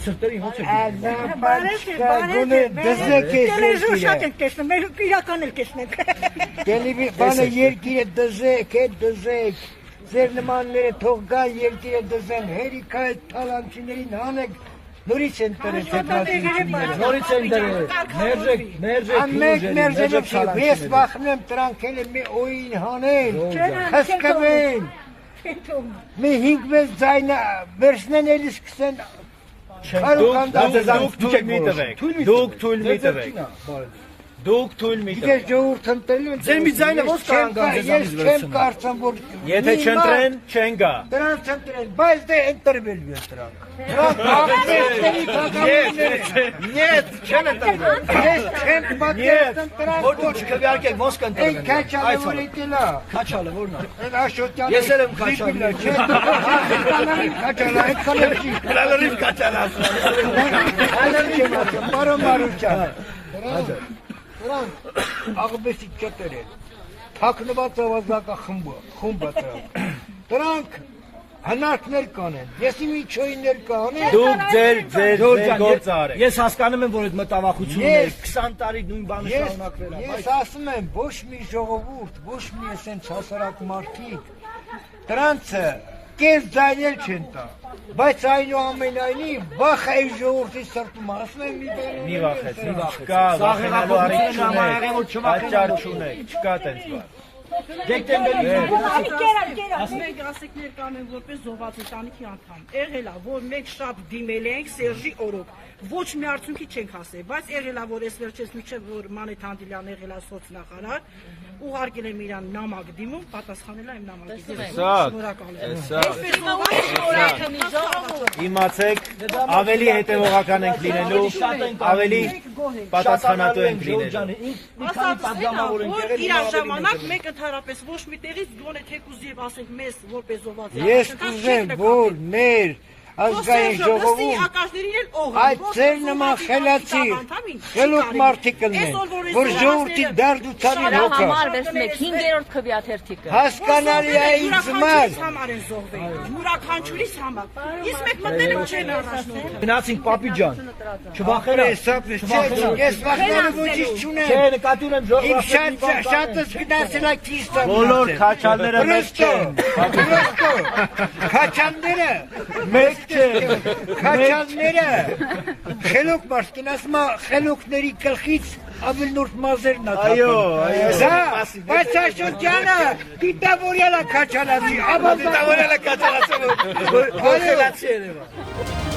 Սրտերին ո՞նց է։ Տելեժու շատ ենք տեսնում, մեր իրական էլ տեսնենք։ Գելիվի բանը երկիրը դզեք, դզեք, ձեր նմանները թող գան երկիրը դզեն, հերիքա այդ թալանչիներին հանեք, նորից են տրեց այդ հաշիվները։ Նորից են դրել, մերժեք, ամեկ մերժելով չի, ես վախնում եմ տրանք էլ մի օին հանեն, հսկվեն, մի 5-6 ձայնը վերջնեն էլ սկսեն, Դուք թույլ մի տվեք։ Դուք թույլ մի տվեք։ Ես ժողովուրդ ընտրել եմ, ձեր մի ձայնը ո՞նց կարան գան ես չեմ կարծում, որ Եթե չընտրեն, չեն գա։ Դրանց ընտրեն, բայց դե ընտրվել են դրանք։ Դրանք աղբերների բաղամիներ են։ Նետ, չեն ընտրվել։ Ես չեմ պատկերացնում դրանք։ Որ դու չքվեարկեք, ոնց կընտրվեն։ Այն քաչալը որ եկելա։ Քաչալը որն է։ Այն Աշոտյանը։ Ես էլ եմ քաչալը։ Քաչալը, այդ կոլեջի։ Լալորիվ քաչալը։ Այդել չեմ ասում, բարո Մարուչյան։ Դրանք աղբեսի չտեր են։ Թաքնված ավազակախումբը դրանք։ Դրանք հնարքներ կանեն, ես իմ իչոյիներ կանեն։ Դուք ձեր գործ արեք։ Ես հասկանում եմ, որ այդ մտավախությունները 20 տարի նույն բանը շարունակվել է։ Ես ասում եմ, ոչ մի ժողովուրդ, ոչ մի էսենց հասարակ մարդիկ, դրանցը կես ձայնել չեն տա, բայց այնուամենայնիվ վախ է ժողովրդի սրտում, ասում եմ մի վախեց, չկա, վախենալու առիթ չունեք, պատճառ չունեք, չկա տենց բան։ Ասենք ասեկներ կանեն որպես զոհված ընտանիքի անդամ։ Եղել է, որ մենք շատ դիմել ենք Սերժի օրոք, ոչ մի արդյունքի չենք հասել, բայց եղել է, որ ես վերջերս միջև որ Մանեթ Հանդիլյանը եղել է սոցնախարար, ուղարկել եմ իրան նամակ դիմում, պատասխանել եմ նամակի։ Իմացեք, ավելի հետևողական ենք լինելու, ավելի պատասխանատու ենք լինելու։ Իրար ժամանակ մենք ընդհանրապես ոչ մի տեղից գոնե թեկուզ եւ ասենք մեզ որպես զոհված։ Ես կուզեմ, որ մեր ազգային ժողովում այդ ձեր նման խելացի, խելոք մարդիկ կլնեն, որ ժողովրդի դարդ ու ցավին հոգա։ Համարվեց մեկ 5-րդ քվեաթերթիկը։ Հասկանալի է ինձ համար։ Յուրաքանչյուրիս համար։ Իսկ մեկ մտել չեն առաջնորդը։ Գնացինք պապի ջան։ Չվախենա, ես վախենալու ոչինչ չունեմ։ Չէ, նկատի ունեմ Իմ ժողովրդի շատս գնացել է քիստը։ Բոլոր քաչալները մեծ չեն։ Քաչալները Մեծ չեն։ Քաչալները խելոք մարդկին ասում է խելոքների գլխից ավելնորդ մազերն է։ Այո, Դա, բայց Աշոտյանը դիտավորյալ է քաչալացի, ապա դիտավորյալ է քաչալացի։ խելացի է։